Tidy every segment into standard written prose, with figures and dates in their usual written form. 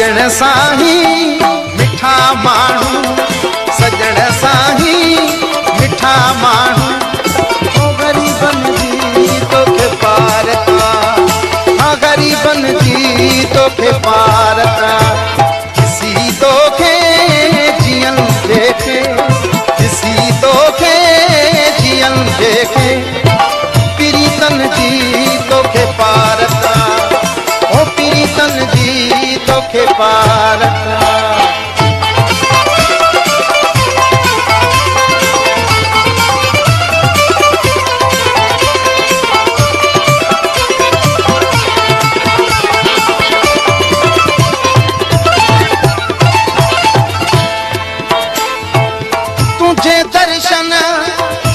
सजण साही मिठा माण्हू, सजण साही मिठा माण्हू, ओ ग़रीबन जी तोखे पार था, हाँ ग़रीबन जी तोखे पार था। किसी तोखे जियन देखे, किसी तोखे जियन देखे, पीरितन जी तोखे पार था, ओ पीरितन जी तोखे पार था। तुझे दर्शन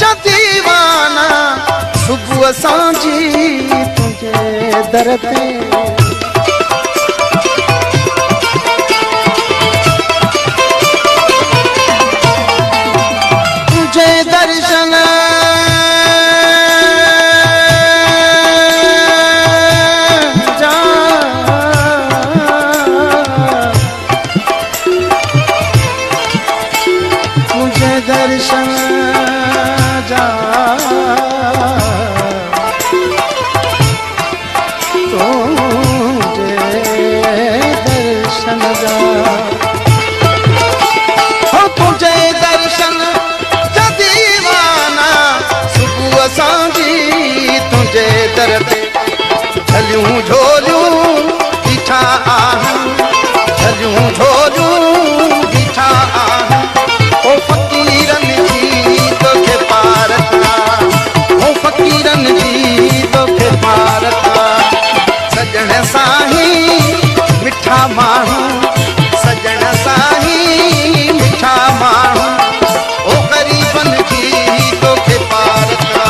जा दीवाना, सुबह सांझी तुझे दर ते, तुझे दर्शन जा, तुझे दर्शन जा, तुझे दर्शन जा, हो तुझे दर्शन जा दीवाना, सुबह सांझी तुझे दर ते, झलियूं झोलियूं बीठा आहियूं, झलियूं झोलियूं बीठा आहियूं, ओ फ़क़ीरन जी तोखे पार था, ओ फ़क़ीरन जी तोखे पार था। सजण साही मिठा माण्हू, सजण साही मिठा माण्हू, ओ ग़रीबन जी तोखे पार था,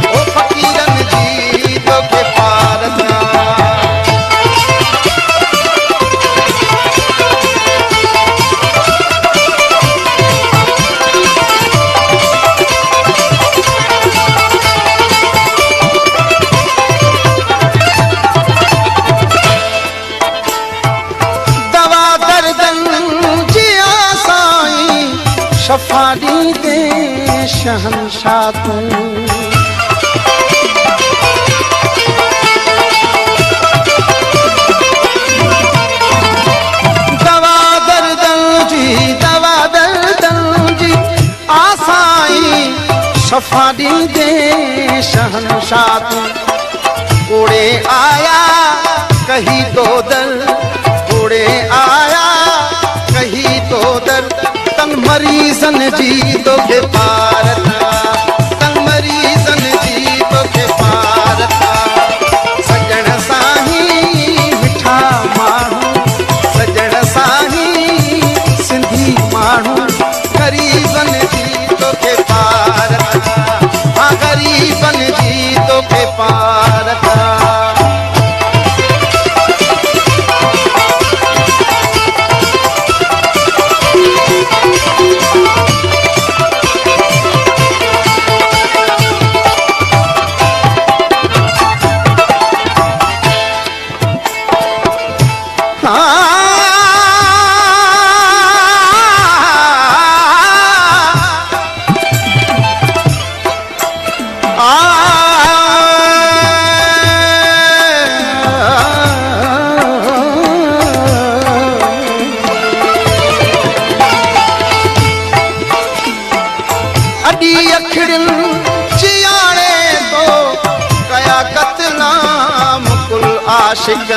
ओ फ़क़ीरन जी तोखे पार था। शफारी दे शहंशाह तू, दवा दर्दन जी, दवा दर्दन जी आसाई, शफारी दे शहंशाह तू। कोड़े आया कहीं तो दर, कोड़े आया कहीं तो दर, तन मरीजन जी तोखे पार था, तन मरीजन जी तोखे पार था। सजण साही मिठा माण्हू, सजण साही सिंधी माण्हू, ग़रीबन जी तोखे पार था, हाँ ग़रीबन जी तोखे पार था। आशिक